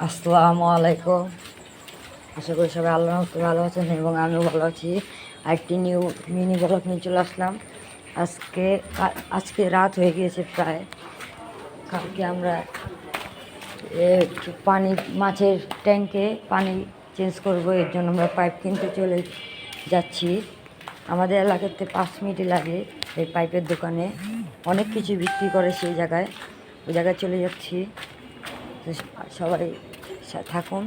আসসালামু আলাইকুম। আশা করি সবাই আল্লাহর রহমতে ভালো আছেন এবং আমিও ভালো আছি। আরেকটি মিনি ব্লগ নিয়ে চলে আসলাম। আজকে রাত হয়ে গিয়েছে প্রায়। কালকে আমরা পানি মাছের ট্যাঙ্কে পানি চেঞ্জ করব, এর জন্য আমরা পাইপ কিনতে চলে যাচ্ছি। আমাদের এলাকাতে 5 মিনিট লাগে এই পাইপের দোকানে। অনেক কিছু বিক্রি করে সেই জায়গায়, ওই জায়গায় চলে যাচ্ছি। সবাই থাকুন,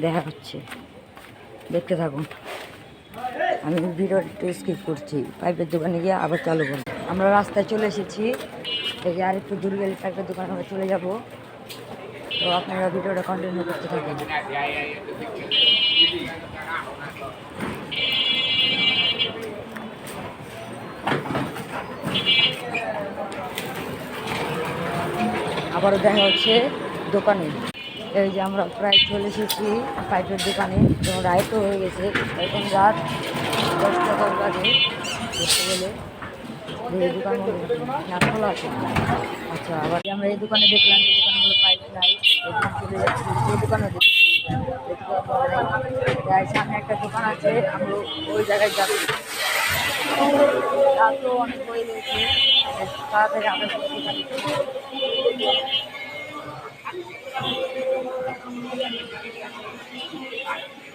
দেখা হচ্ছে, দেখতে থাকুন। আমি ভিডিওটা স্কিপ করছি, পাইপের দোকানে গিয়ে আবার চালু করব। আমরা রাস্তায় চলে এসেছি, দেখি আর একটু দূর গেলে পাইপের দোকানে আমরা চলে যাব। তো আপনারা ভিডিওটা কন্টিনিউ করতে থাকুন। আবারও দেখা হচ্ছে দোকানে। এই যে আমরা প্রায় চলে এসেছি পাইপের দোকানে, তো রাইটও হয়ে গেছে। এখন রাত 10টা 10 বাজে। দেখতে গেলে এই দোকান না খোলা আছে। আচ্ছা, আবার আমরা এই দোকানে দেখলাম, যে দোকানগুলো পাইপ নাই, এখানে চলে যাচ্ছি এই দোকানে দেখেছি। সামনে একটা দোকান আছে, আমরা ওই জায়গায় যাচ্ছি। রাতও অনেক হয়ে গেছে, তাড়াতাড়ি আমরা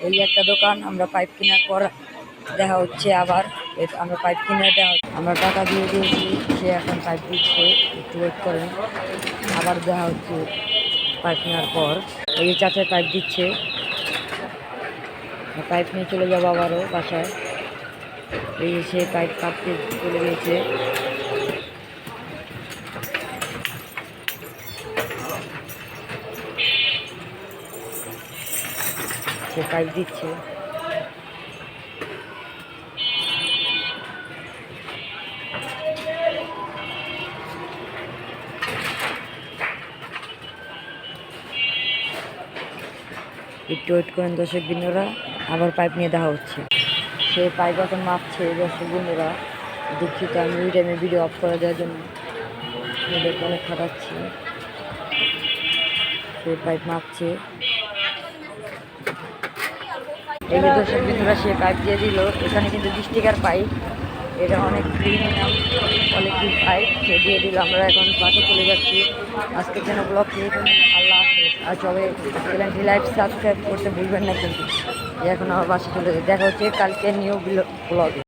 এই একটা দোকান। আমরা পাইপ কেনার পর দেখা হচ্ছে আবার। আমরা পাইপ কিনে আমরা টাকা দিয়ে দিয়েছি, সে এখন পাইপ দিচ্ছে, একটু ওয়েট করেন। আবার দেখা হচ্ছে পাইপ নেওয়ার পর। এই চাচার পাইপ দিচ্ছে, পাইপ নিয়ে চলে যাবো আবারও বাসায়। এই সে পাইপ কাটতে চলে গিয়েছে। সে পাইপ দিচ্ছে। একটু ওয়েট করেন দর্শক বিন্দুরা, আবার পাইপ নিয়ে দেখা হচ্ছে। সে পাইপ এখন মাপছে দর্শক বিন্দুরা। দুঃখিত, আমি ওই টাইমে ভিডিও অফ করে দেওয়ার জন্য ওদেরকে অনেক খাটাচ্ছি। সে পাইপ মাপছে। এই যে দর্শক বিন্দুরা, সে পাইপ দিয়ে দিল। এখানে কিন্তু 20 টাকার পাইপ, এটা অনেক প্রিমিয়াম কোয়ালিটির পাইপ সে দিয়ে দিল। আমরা এখন বাসে চলে যাচ্ছি। আজকের জন্য ব্লগ দিয়ে আল্লাহ হাফেজ। আর সবাই চ্যানেলটি লাইভ সাবস্ক্রাইব করতে ভুলবেন না কিন্তু। এখন আমার বাসে চলে দেখা হচ্ছে কালকে নিউ ব্লগে।